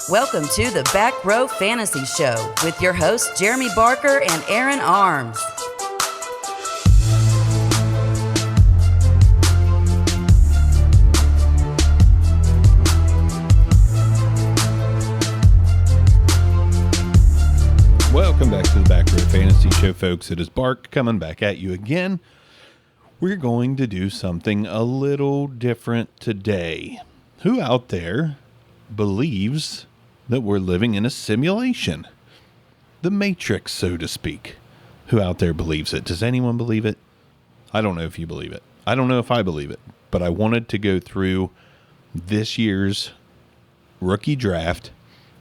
Welcome to the Back Row Fantasy Show with your hosts Jeremy Barker and Aaron Arms. Welcome back to the Back Row Fantasy Show, folks. It is Bark coming back at you again. We're going to do something a little different today. Who out there believes that we're living in a simulation? The Matrix, so to speak. Who out there believes it? Does anyone believe it? I don't know if you believe it. I don't know if I believe it. But I wanted to go through this year's rookie draft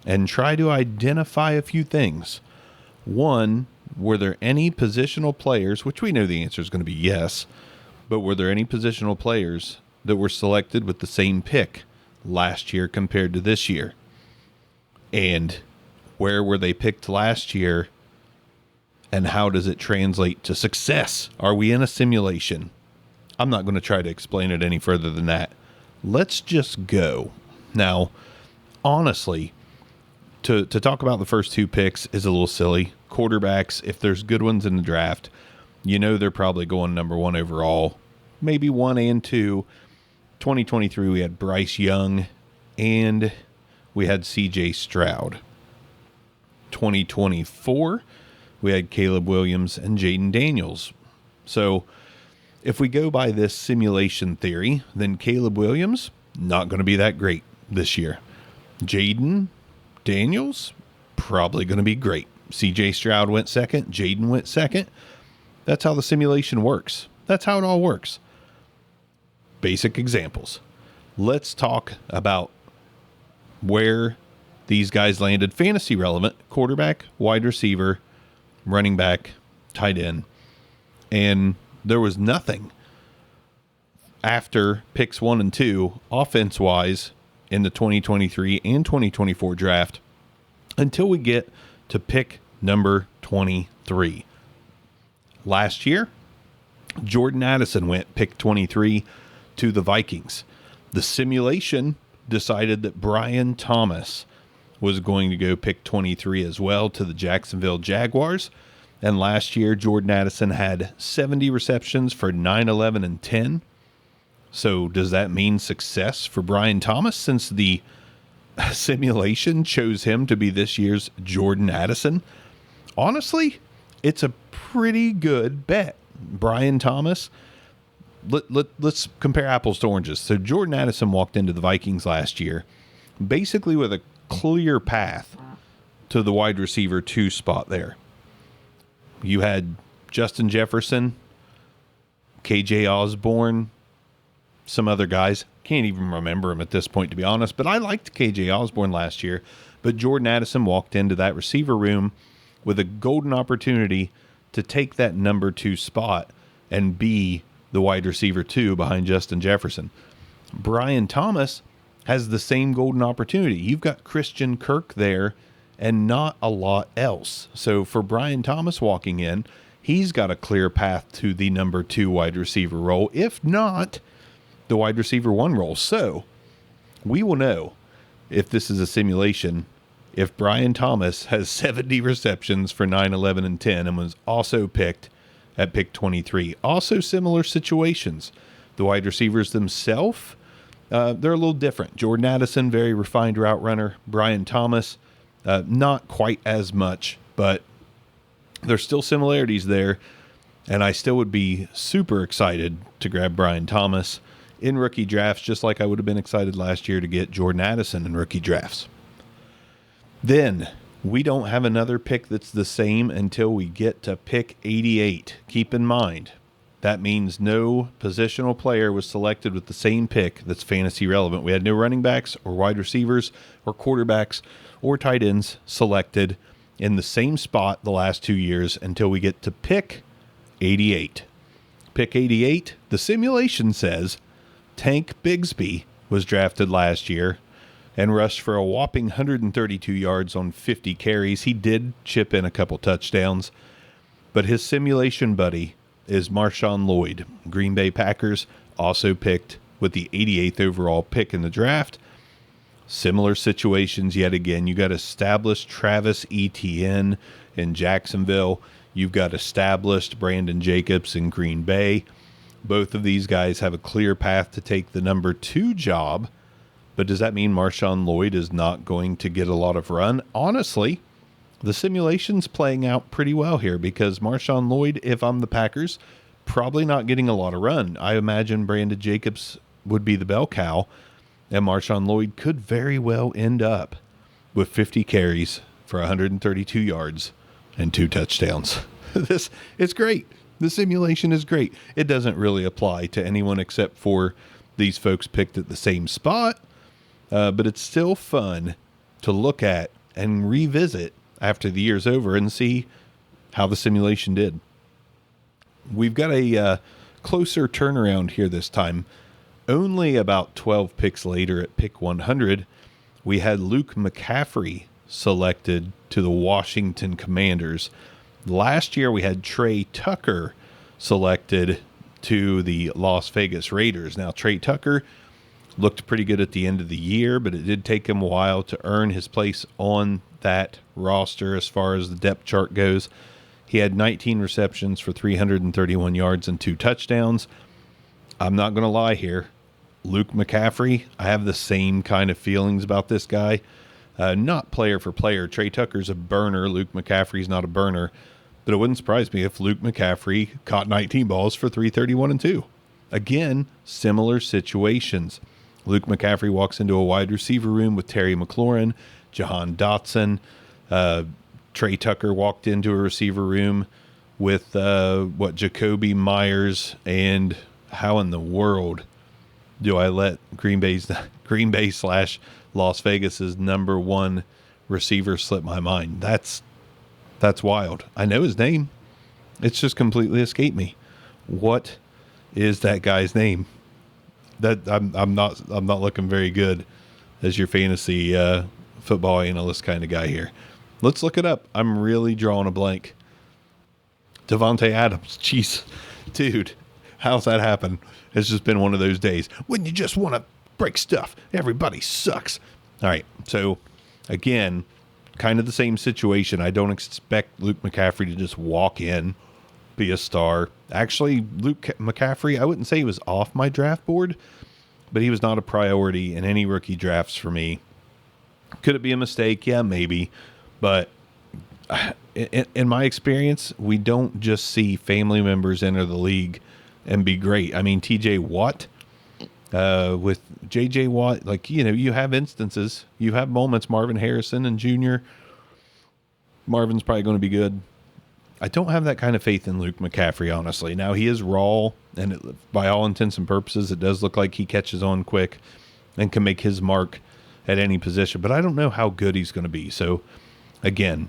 and try to identify a few things. One, were there any positional players, which we know the answer is going to be yes, but were there any positional players that were selected with the same pick last year compared to this year? And where were they picked last year? And how does it translate to success? Are we in a simulation? I'm not going to try to explain it any further than that. Let's just go. Now, honestly, to talk about the first two picks is a little silly. Quarterbacks, if there's good ones in the draft, you know they're probably going number one overall, maybe 1 and 2. 2023, we had Bryce Young and we had CJ Stroud. 2024, we had Caleb Williams and Jaden Daniels. So if we go by this simulation theory, then Caleb Williams, not going to be that great this year. Jaden Daniels, probably going to be great. CJ Stroud went second. Jaden went second. That's how the simulation works. That's how it all works. Basic examples. Let's talk about where these guys landed fantasy relevant: quarterback, wide receiver, running back, tight end. And there was nothing after picks 1 and 2 offense-wise in the 2023 and 2024 draft until we get to pick number 23. Last year, Jordan Addison went pick 23 to the Vikings. The simulation decided that Brian Thomas was going to go pick 23 as well to the Jacksonville Jaguars. And last year, Jordan Addison had 70 receptions for 9, 11, and 10. So does that mean success for Brian Thomas since the simulation chose him to be this year's Jordan Addison? Honestly, it's a pretty good bet. Brian Thomas, let's compare apples to oranges. So Jordan Addison walked into the Vikings last year basically with a clear path to the wide receiver 2 spot there. You had Justin Jefferson, KJ Osborne, some other guys. Can't even remember him at this point, to be honest. But I liked KJ Osborne last year. But Jordan Addison walked into that receiver room with a golden opportunity to take that number 2 spot and be the wide receiver 2 behind Justin Jefferson. Brian Thomas has the same golden opportunity. You've got Christian Kirk there and not a lot else. So for Brian Thomas walking in, he's got a clear path to the number 2 wide receiver role, if not the wide receiver 1 role. So we will know if this is a simulation if Brian Thomas has 70 receptions for 9, 11, and 10 and was also picked at pick 23. Also similar situations. The wide receivers themselves, they're a little different. Jordan Addison, very refined route runner. Brian Thomas, not quite as much, but there's still similarities there. And I still would be super excited to grab Brian Thomas in rookie drafts, just like I would have been excited last year to get Jordan Addison in rookie drafts. Then we don't have another pick that's the same until we get to pick 88. Keep in mind, that means no positional player was selected with the same pick that's fantasy relevant. We had no running backs or wide receivers or quarterbacks or tight ends selected in the same spot the last 2 years until we get to pick 88. Pick 88, the simulation says Tank Bigsby was drafted last year and rushed for a whopping 132 yards on 50 carries. He did chip in a couple touchdowns, but his simulation buddy is Marshawn Lloyd. Green Bay Packers also picked with the 88th overall pick in the draft. Similar situations yet again. You got established Travis Etienne in Jacksonville. You've got established Brandon Jacobs in Green Bay. Both of these guys have a clear path to take the number 2 job. But does that mean Marshawn Lloyd is not going to get a lot of run? Honestly, the simulation's playing out pretty well here because Marshawn Lloyd, if I'm the Packers, probably not getting a lot of run. I imagine Brandon Jacobs would be the bell cow, and Marshawn Lloyd could very well end up with 50 carries for 132 yards and 2 touchdowns. It's great. The simulation is great. It doesn't really apply to anyone except for these folks picked at the same spot, but it's still fun to look at and revisit after the year's over and see how the simulation did. We've got a closer turnaround here this time. Only about 12 picks later at pick 100, we had Luke McCaffrey selected to the Washington Commanders. Last year, we had Trey Tucker selected to the Las Vegas Raiders. Now, Trey Tucker looked pretty good at the end of the year, but it did take him a while to earn his place on that roster as far as the depth chart goes. He had 19 receptions for 331 yards and 2 touchdowns. I'm not going to lie here. Luke McCaffrey, I have the same kind of feelings about this guy. Not player for player. Trey Tucker's a burner. Luke McCaffrey's not a burner. But it wouldn't surprise me if Luke McCaffrey caught 19 balls for 331 and 2. Again, similar situations. Luke McCaffrey walks into a wide receiver room with Terry McLaurin, Jahan Dotson. Trey Tucker walked into a receiver room with Jacoby Myers, and how in the world do I let Green Bay / Las Vegas's number 1 receiver slip my mind? That's wild. I know his name. It's just completely escaped me. What is that guy's name? That I'm not looking very good as your fantasy football analyst kind of guy here. Let's look it up. I'm really drawing a blank. Devontae Adams. Jeez. Dude, how's that happen? It's just been one of those days when you just want to break stuff. Everybody sucks. All right. So, again, kind of the same situation. I don't expect Luke McCaffrey to just walk in, be a star. Actually, Luke McCaffrey, I wouldn't say he was off my draft board, but he was not a priority in any rookie drafts for me. Could it be a mistake? Yeah, maybe. But in my experience, we don't just see family members enter the league and be great. I mean, TJ Watt, with JJ Watt, you have instances, you have moments. Marvin Harrison and Jr. Marvin's probably going to be good. I don't have that kind of faith in Luke McCaffrey, honestly. Now, he is raw, and by all intents and purposes, it does look like he catches on quick and can make his mark at any position, but I don't know how good he's going to be. So, again,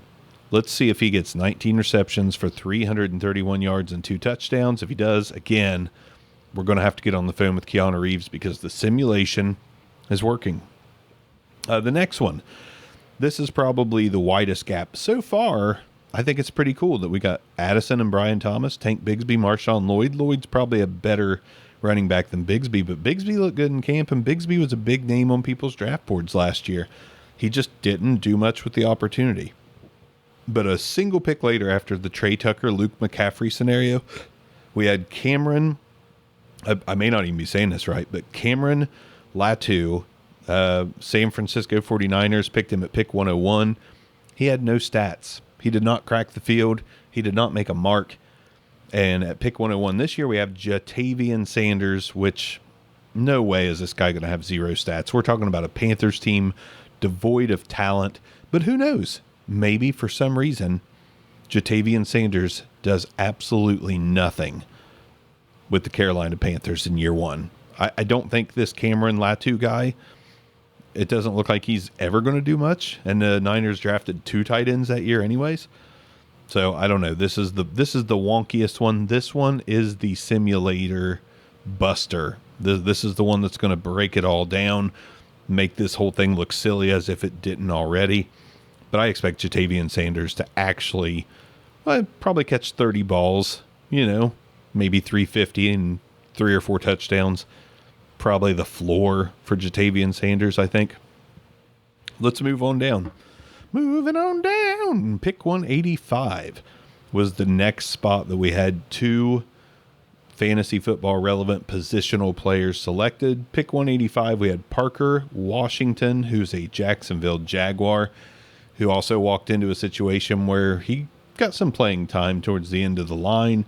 let's see if he gets 19 receptions for 331 yards and 2 touchdowns. If he does, again, we're going to have to get on the phone with Keanu Reeves because the simulation is working. The next one, this is probably the widest gap. So far, I think it's pretty cool that we got Addison and Brian Thomas, Tank Bigsby, Marshawn Lloyd. Lloyd's probably a better running back than Bigsby, but Bigsby looked good in camp, and Bigsby was a big name on people's draft boards last year. He just didn't do much with the opportunity. But a single pick later, after the Trey Tucker, Luke McCaffrey scenario, we had Cameron, I may not even be saying this right, but Cameron Latu, San Francisco 49ers picked him at pick 101. He had no stats. He did not crack the field. He did not make a mark. And at pick 101 this year, we have Jatavian Sanders, which no way is this guy going to have 0 stats. We're talking about a Panthers team devoid of talent. But who knows? Maybe for some reason, Jatavian Sanders does absolutely nothing with the Carolina Panthers in year 1. I don't think this Cameron Latu guy, it doesn't look like he's ever going to do much. And the Niners drafted 2 tight ends that year anyways. So I don't know. This is the wonkiest one. This one is the simulator buster. This is the one that's going to break it all down, make this whole thing look silly as if it didn't already. But I expect Jatavian Sanders to actually probably catch 30 balls, maybe 350 and 3 or 4 touchdowns. Probably the floor for Jatavian Sanders, I think. Let's move on down. Moving on down. Pick 185 was the next spot that we had two fantasy football relevant positional players selected. Pick 185, we had Parker Washington, who's a Jacksonville Jaguar, who also walked into a situation where he got some playing time towards the end of the line.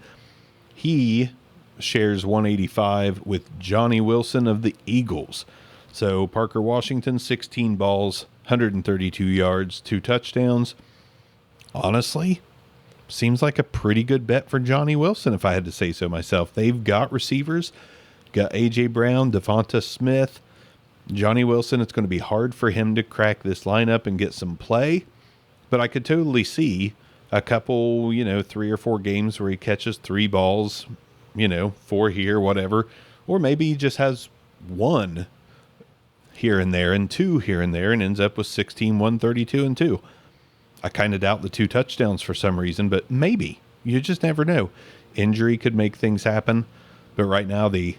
He shares 185 with Johnny Wilson of the Eagles. So Parker Washington, 16 balls, 132 yards, 2 touchdowns. Honestly, seems like a pretty good bet for Johnny Wilson, if I had to say so myself. They've got receivers, got A.J. Brown, Devonta Smith, Johnny Wilson. It's going to be hard for him to crack this lineup and get some play, but I could totally see a couple, 3 or 4 games where he catches 3 balls, 4 here, whatever, or maybe he just has 1 here and there and 2 here and there and ends up with 16, 132, and 2. I kind of doubt the 2 touchdowns for some reason, but maybe. You just never know. Injury could make things happen, but right now the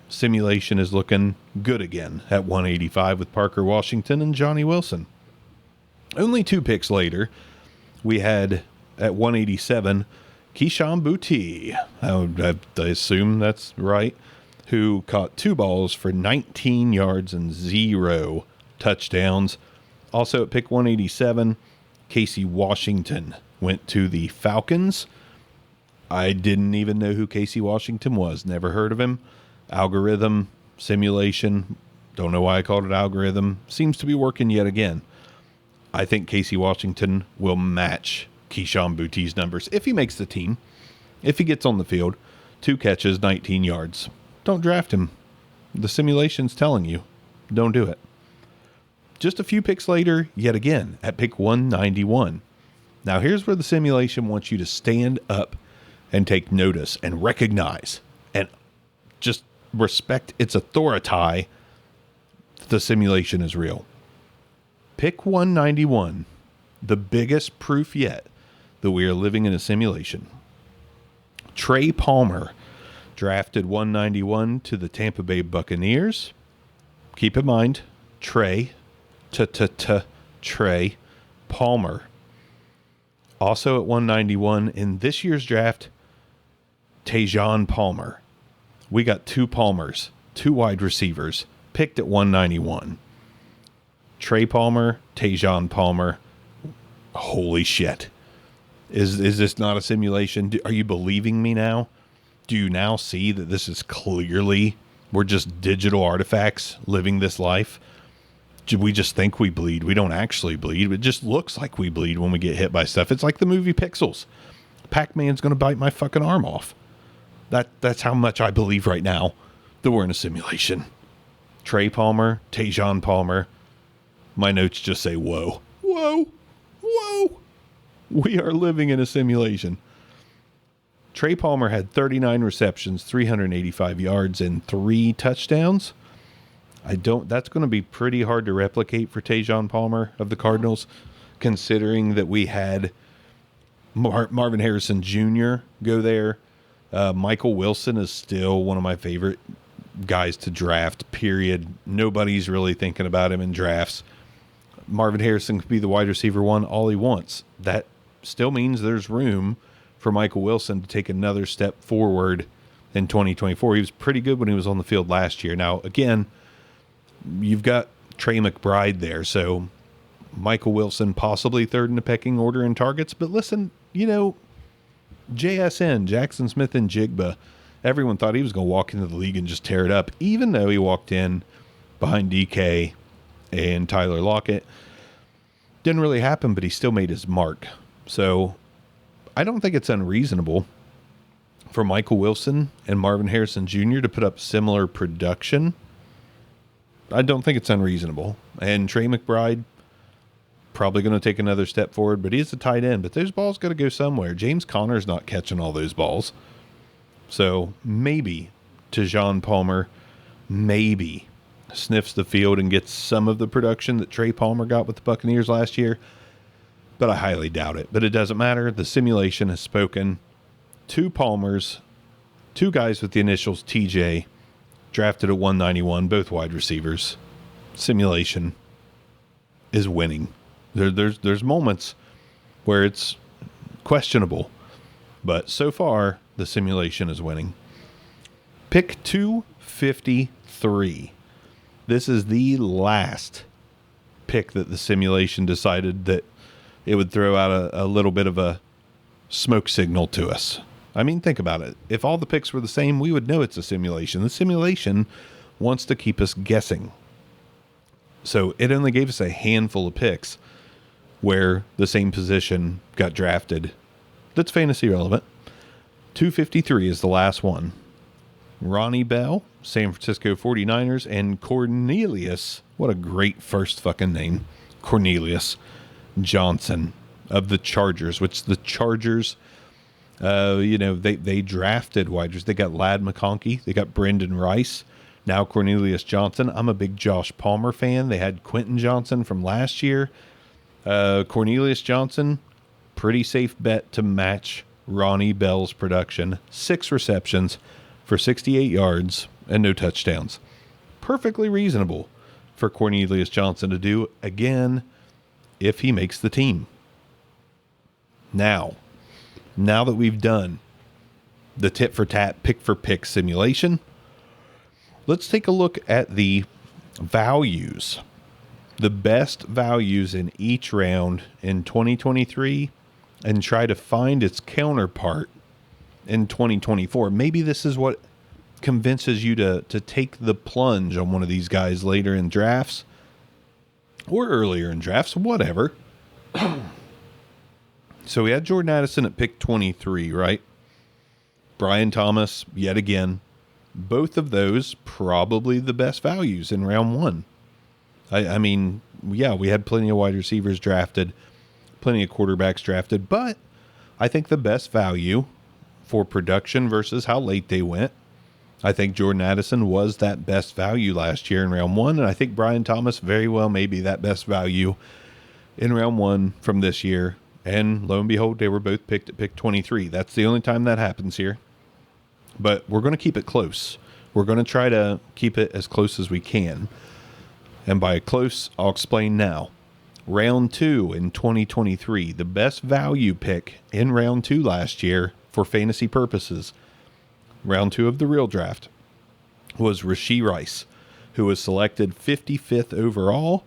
simulation is looking good again at 185 with Parker Washington and Johnny Wilson. Only 2 picks later, we had at 187 Keyshawn Boutte, I assume that's right, who caught 2 balls for 19 yards and 0 touchdowns. Also at pick 187, Casey Washington went to the Falcons. I didn't even know who Casey Washington was. Never heard of him. Algorithm, simulation. Don't know why I called it algorithm. Seems to be working yet again. I think Casey Washington will match Keyshawn Boutte's numbers if he makes the team. If he gets on the field, 2 catches, 19 yards. Don't draft him. The simulation's telling you. Don't do it. Just a few picks later, yet again, at pick 191. Now, here's where the simulation wants you to stand up and take notice and recognize and just respect its authority. The simulation is real. Pick 191, the biggest proof yet that we are living in a simulation. Trey Palmer, drafted 191 to the Tampa Bay Buccaneers. Keep in mind, Trey Palmer. Also at 191 in this year's draft, Tajon Palmer. We got 2 Palmers, 2 wide receivers, picked at 191. Trey Palmer, Tajon Palmer. Holy shit. Is this not a simulation? Are you believing me now? Do you now see that this is clearly, we're just digital artifacts living this life? We just think we bleed. We don't actually bleed. It just looks like we bleed when we get hit by stuff. It's like the movie Pixels. Pac-Man's going to bite my fucking arm off. That's how much I believe right now that we're in a simulation. Trey Palmer, Tajon Palmer. My notes just say, whoa, whoa, whoa. We are living in a simulation. Trey Palmer had 39 receptions, 385 yards, and 3 touchdowns. That's going to be pretty hard to replicate for Tajon Palmer of the Cardinals, considering that we had Marvin Harrison Jr. go there. Michael Wilson is still one of my favorite guys to draft, period. Nobody's really thinking about him in drafts. Marvin Harrison could be the wide receiver 1 all he wants. That still means there's room for Michael Wilson to take another step forward in 2024. He was pretty good when he was on the field last year. Now, again, you've got Trey McBride there, so Michael Wilson possibly 3rd in the pecking order in targets. But listen, JSN, Jackson Smith and Jigba, everyone thought he was going to walk into the league and just tear it up, even though he walked in behind DK and Tyler Lockett. Didn't really happen, but he still made his mark. So I don't think it's unreasonable for Michael Wilson and Marvin Harrison Jr. to put up similar production. I don't think it's unreasonable. And Trey McBride, probably going to take another step forward, but he's a tight end. But those balls got to go somewhere. James Conner's not catching all those balls. So maybe Tajon Palmer maybe sniffs the field and gets some of the production that Trey Palmer got with the Buccaneers last year. But I highly doubt it. But it doesn't matter. The simulation has spoken. 2 Palmers, 2 guys with the initials TJ, drafted at 191, both wide receivers. Simulation. is winning. There's moments where it's questionable, but so far the simulation is winning. Pick 253. This is the last pick that the simulation decided that it would throw out a little bit of a smoke signal to us. I mean, think about it. If all the picks were the same, we would know it's a simulation. The simulation wants to keep us guessing. So it only gave us a handful of picks where the same position got drafted. That's fantasy relevant. 253 is the last one. Ronnie Bell, San Francisco 49ers, and Cornelius, what a great first fucking name, Cornelius Johnson of the Chargers, which the Chargers, they drafted wide receivers. They got Ladd McConkey. They got Brendan Rice. Now Cornelius Johnson. I'm a big Josh Palmer fan. They had Quentin Johnson from last year. Cornelius Johnson, pretty safe bet to match Ronnie Bell's production. 6 receptions for 68 yards and no touchdowns. Perfectly reasonable for Cornelius Johnson to do, again, if he makes the team. Now that we've done the tit for tat, pick for pick simulation, let's take a look at the values. The best values in each round in 2023 and try to find its counterpart in 2024. Maybe this is what convinces you to take the plunge on one of these guys later in drafts or earlier in drafts, whatever. So we had Jordan Addison at pick 23, right? Brian Thomas, yet again. Both of those probably the best values in round 1. I mean, yeah, we had plenty of wide receivers drafted, plenty of quarterbacks drafted, but I think the best value for production versus how late they went, I think Jordan Addison was that best value last year in round 1, and I think Brian Thomas very well may be that best value in round 1 from this year. And lo and behold, they were both picked at pick 23. That's the only time that happens here. But we're going to keep it close. We're going to try to keep it as close as we can. And by close, I'll explain now. Round 2 in 2023, the best value pick in round 2 last year for fantasy purposes, round 2 of the real draft, was Rashee Rice, who was selected 55th overall.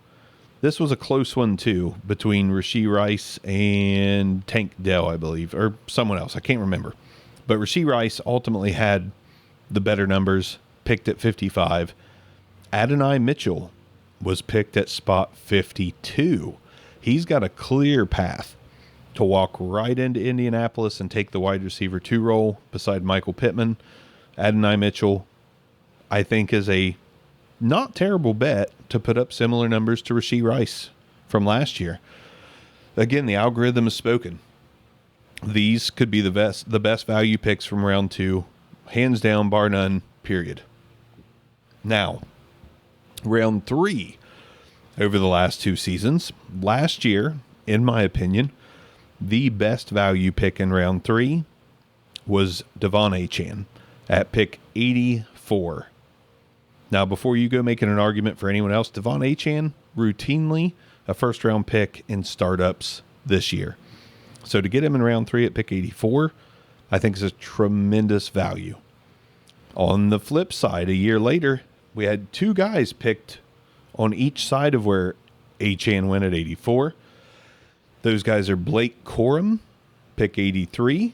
This was a close one, too, between Rashee Rice and Tank Dell, I believe, or someone else. I can't remember. But Rashee Rice ultimately had the better numbers, picked at 55. Adonai Mitchell was picked at spot 52. He's got a clear path to walk right into Indianapolis and take the wide receiver 2 role beside Michael Pittman. Adonai Mitchell, I think, is a not terrible bet to put up similar numbers to Rashee Rice from last year. Again, the algorithm has spoken. These could be the best value picks from round 2, hands down, bar none, period. Now, round 3 over the last 2 seasons. Last year, in my opinion, the best value pick in round 3 was Devon Achane at pick 84. Now, before you go making an argument for anyone else, Devon Achane, routinely a first-round pick in startups this year. So to get him in round 3 at pick 84, I think is a tremendous value. On the flip side, a year later, we had 2 guys picked on each side of where Achane went at 84. Those guys are Blake Corum, pick 83,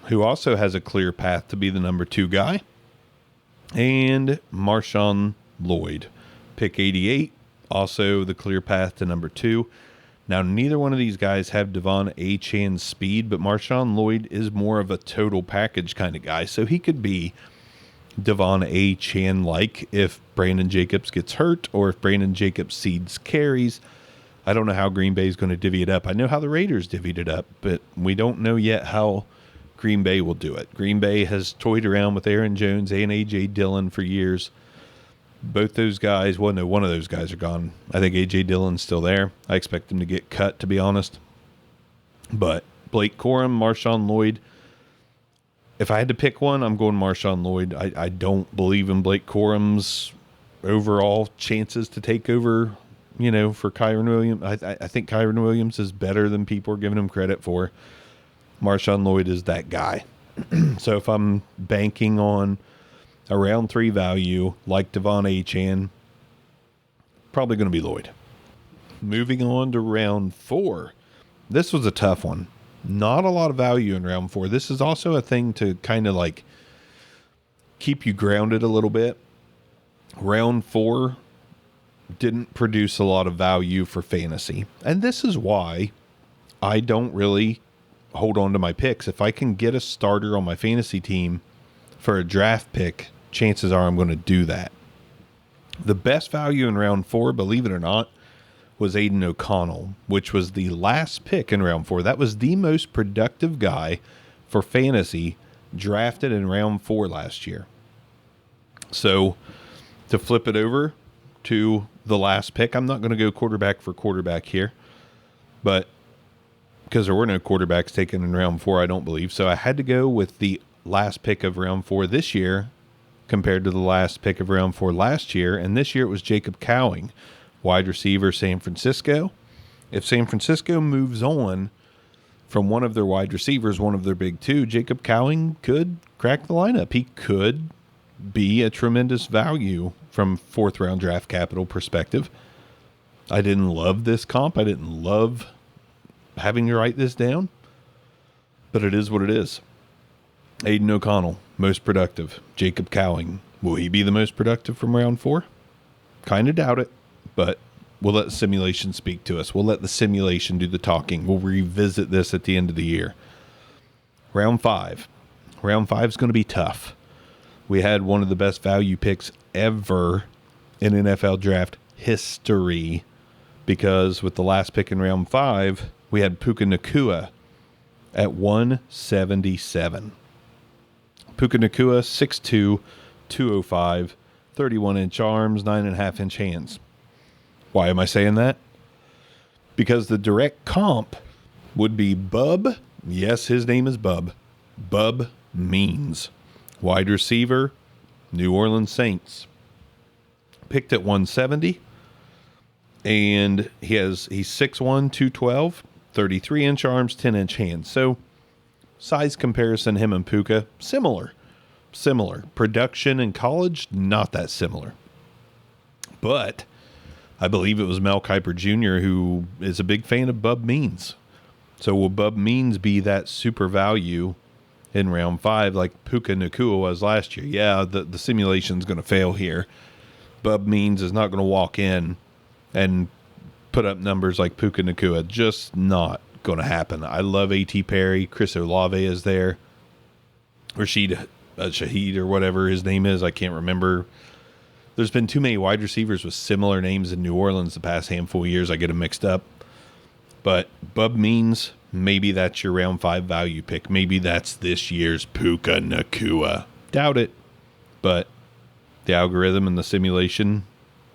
who also has a clear path to be the number 2 guy, and Marshawn Lloyd, pick 88, also the clear path to number 2. Now, neither one of these guys have Devon Achane's speed, but Marshawn Lloyd is more of a total package kind of guy, so he could be Devon Achane-like if Brandon Jacobs gets hurt or if Brandon Jacobs seeds carries. I don't know how Green Bay is going to divvy it up. I know how the Raiders divvied it up, but we don't know yet how Green Bay will do it. Green Bay has toyed around with Aaron Jones and A.J. Dillon for years. Both those guys, well, no, one of those guys are gone. I think A.J. Dillon's still there. I expect him to get cut, to be honest. But Blake Corum, Marshawn Lloyd, if I had to pick one, I'm going Marshawn Lloyd. I don't believe in Blake Corum's overall chances to take over for Kyron Williams. I think Kyron Williams is better than people are giving him credit for. Marshawn Lloyd is that guy. So if I'm banking on a round 3 value like Devon Achane, probably going to be Lloyd. Moving on to round 4. This was a tough one. Not a lot of value in round 4. This is also a thing to kind of like keep you grounded a little bit. Round 4 didn't produce a lot of value for fantasy. And this is why I don't really hold on to my picks. If I can get a starter on my fantasy team for a draft pick, chances are I'm going to do that. The best value in round 4, believe it or not, was Aiden O'Connell, which was the last pick in round 4. That was the most productive guy for fantasy drafted in round 4 last year. So to flip it over to the last pick, I'm not going to go quarterback for quarterback here, but because there were no quarterbacks taken in round 4, I don't believe. So I had to go with the last pick of round 4 this year compared to the last pick of round 4 last year. And this year it was Jacob Cowing, wide receiver, San Francisco. If San Francisco moves on from one of their wide receivers, one of their big 2, Jacob Cowing could crack the lineup. He could be a tremendous value from 4th round draft capital perspective. I didn't love this comp. I didn't love having to write this down, but it is what it is. Aiden O'Connell, most productive. Jacob Cowing, will he be the most productive from round 4? Kind of doubt it, but we'll let the simulation speak to us. We'll let the simulation do the talking. We'll revisit this at the end of the year. Round 5. Round 5 is going to be tough. We had one of the best value picks ever in NFL draft history, because with the last pick in round 5, we had Puka Nacua at 177. Puka Nacua, 6'2", 205, 31-inch arms, 9.5-inch hands. Why am I saying that? Because the direct comp would be Bub. Yes, his name is Bub. Bub Means. Wide receiver, New Orleans Saints. Picked at 170. And he's 6'1", 212, 33-inch arms, 10-inch hands. So size comparison, him and Puka, similar. Production in college, not that similar. But I believe it was Mel Kiper Jr. who is a big fan of Bub Means. So will Bub Means be that super value in round 5 like Puka Nacua was last year? Yeah, the simulation's going to fail here. Bub Means is not going to walk in and put up numbers like Puka Nacua. Just not going to happen. I love A.T. Perry. Chris Olave is there. Rashid Shaheed or whatever his name is. I can't remember. There's been too many wide receivers with similar names in New Orleans the past handful of years. I get them mixed up. But Bub Means, maybe that's your round 5 value pick. Maybe that's this year's Puka Nacua. Doubt it. But the algorithm and the simulation,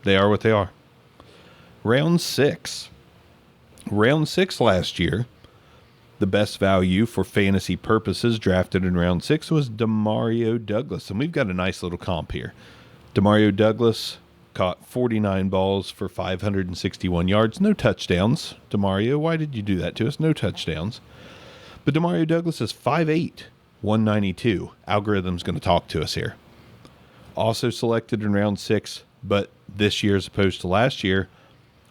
they are what they are. Round 6. Round 6 last year, the best value for fantasy purposes drafted in round 6 was Demario Douglas. And we've got a nice little comp here. Demario Douglas caught 49 balls for 561 yards. No touchdowns. Demario, why did you do that to us? No touchdowns. But Demario Douglas is 5'8", 192. Algorithm's going to talk to us here. Also selected in round 6, but this year as opposed to last year,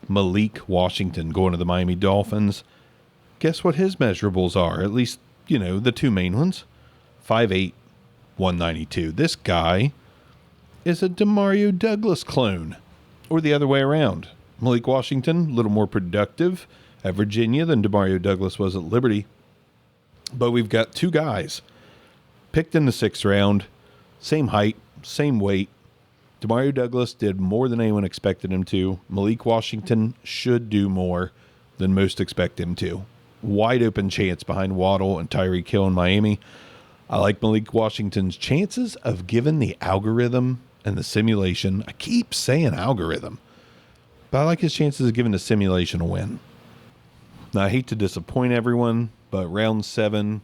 Malik Washington going to the Miami Dolphins. Guess what his measurables are? At least, the 2 main ones. 5'8", 192. This guy is a Demario Douglas clone, or the other way around. Malik Washington, a little more productive at Virginia than Demario Douglas was at Liberty. But we've got 2 guys picked in the 6th round, same height, same weight. Demario Douglas did more than anyone expected him to. Malik Washington should do more than most expect him to. Wide open chance behind Waddle and Tyreek Hill in Miami. I like Malik Washington's chances of giving the algorithm and the simulation. I keep saying algorithm, but I like his chances of giving the simulation a win. Now, I hate to disappoint everyone, but round 7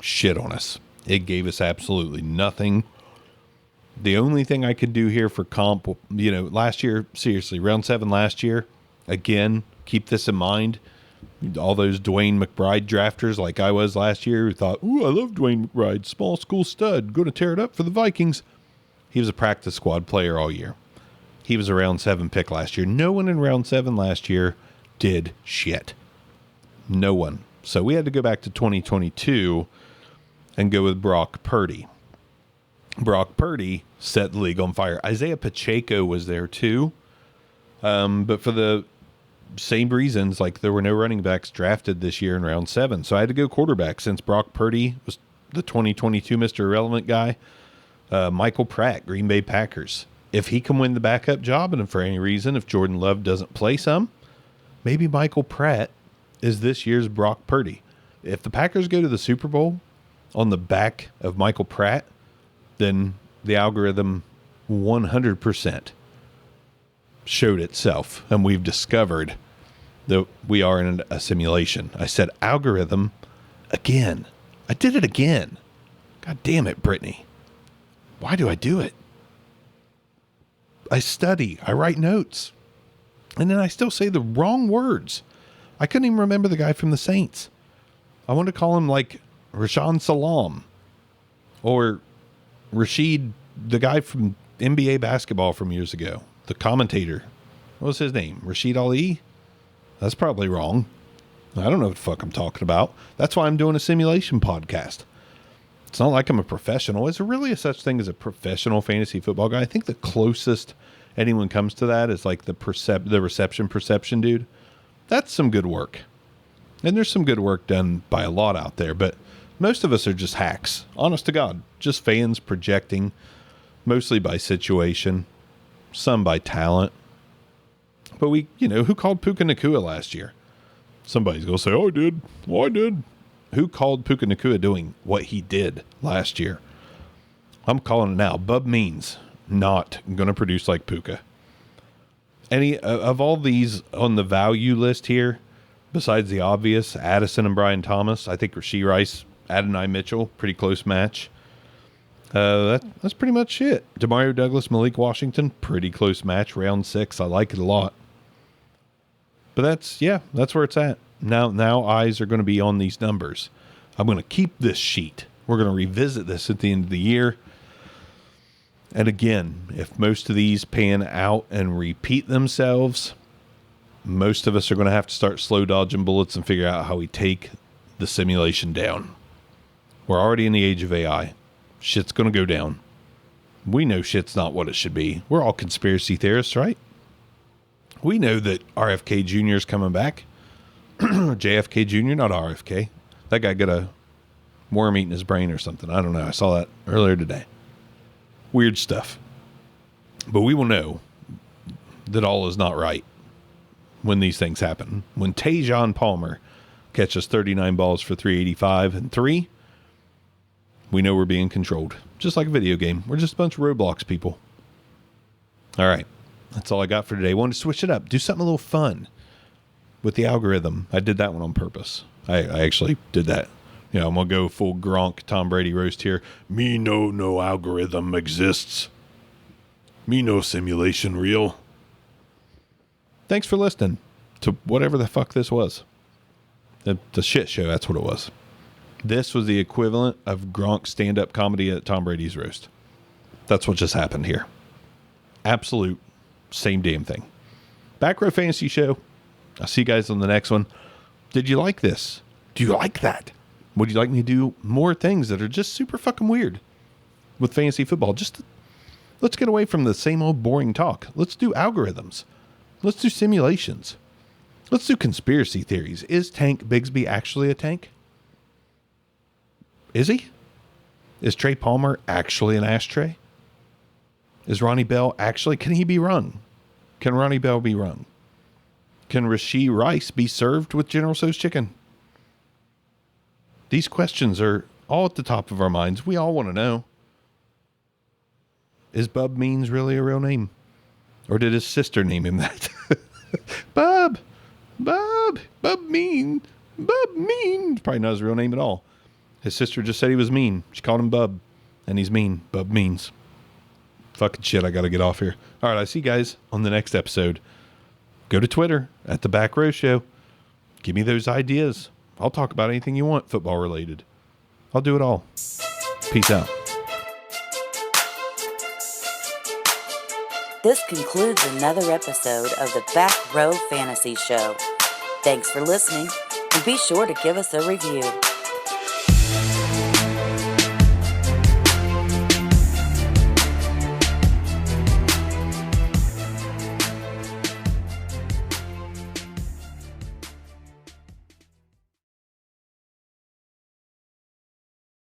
shit on us. It gave us absolutely nothing. The only thing I could do here for comp, last year, seriously, round 7 last year, Again, keep this in mind. All those Dwayne McBride drafters like I was last year who thought, ooh, I love Dwayne McBride, small school stud, going to tear it up for the Vikings. He was a practice squad player all year. He was a round 7 pick last year. No one in round 7 last year did shit. No one. So we had to go back to 2022 and go with Brock Purdy. Brock Purdy set the league on fire. Isaiah Pacheco was there too. But for the same reasons, like there were no running backs drafted this year in round 7. So I had to go quarterback since Brock Purdy was the 2022 Mr. Irrelevant guy. Michael Pratt, Green Bay Packers. If he can win the backup job, and for any reason, if Jordan Love doesn't play some, maybe Michael Pratt is this year's Brock Purdy. If the Packers go to the Super Bowl on the back of Michael Pratt, then the algorithm 100% showed itself, and we've discovered that we are in a simulation. I said algorithm again. I did it again. God damn it, Brittany. Why do I do it? I study. I write notes. And then I still say the wrong words. I couldn't even remember the guy from the Saints. I want to call him like Rashawn Salam or Rashid, the guy from NBA basketball from years ago, the commentator. What was his name? Rashid Ali? That's probably wrong. I don't know what the fuck I'm talking about. That's why I'm doing a simulation podcast. It's not like I'm a professional. Is there really a such thing as a professional fantasy football guy? I think the closest anyone comes to that is like the reception perception dude. That's some good work. And there's some good work done by a lot out there, but most of us are just hacks. Honest to God. Just fans projecting, mostly by situation, some by talent. But who called Puka Nacua last year? Somebody's going to say, oh, I did. Well, I did. Who called Puka Nacua doing what he did last year? I'm calling it now. Bub Means not going to produce like Puka. Any of all these on the value list here, besides the obvious, Addison and Brian Thomas, I think Rashee Rice, Adonai Mitchell, pretty close match. That's pretty much it. Demario Douglas, Malik Washington, pretty close match. Round 6, I like it a lot. But that's where it's at. Now eyes are going to be on these numbers. I'm going to keep this sheet. We're going to revisit this at the end of the year. And again, if most of these pan out and repeat themselves, most of us are going to have to start slow dodging bullets and figure out how we take the simulation down. We're already in the age of AI. Shit's going to go down. We know shit's not what it should be. We're all conspiracy theorists, right? We know that RFK Jr. is coming back. JFK Jr., not RFK. That guy got a worm eating his brain or something. I don't know. I saw that earlier today. Weird stuff. But we will know that all is not right when these things happen. When Tajon Palmer catches 39 balls for 385 and 3, we know we're being controlled. Just like a video game. We're just a bunch of Roblox people. All right. That's all I got for today. I wanted to switch it up. Do something a little fun with the algorithm. I did that one on purpose. I actually did that. I'm going to go full Gronk Tom Brady roast here. Me no algorithm exists. Me no simulation real. Thanks for listening to whatever the fuck this was. The shit show, that's what it was. This was the equivalent of Gronk stand-up comedy at Tom Brady's roast. That's what just happened here. Absolute same damn thing. Back Row Fantasy Show. I'll see you guys on the next one. Did you like this? Do you like that? Would you like me to do more things that are just super fucking weird with fantasy football? Let's get away from the same old boring talk. Let's do algorithms. Let's do simulations. Let's do conspiracy theories. Is Tank Bigsby actually a tank? Is he? Is Trey Palmer actually an ashtray? Is Ronnie Bell actually... Can he be rung? Can Ronnie Bell be rung? Can Rashee Rice be served with General Tso's chicken? These questions are all at the top of our minds. We all want to know. Is Bub Means really a real name? Or did his sister name him that? Bub Mean. Probably not his real name at all. His sister just said he was mean. She called him Bub. And he's mean. Bub Means. Fucking shit, I gotta get off here. All right, I see you guys on the next episode go to Twitter at The Back Row Show. Give me those ideas. I'll talk about anything you want football related. I'll do it all. Peace out. This concludes another episode of the Back Row Fantasy Show. Thanks for listening, and be sure to give us a review.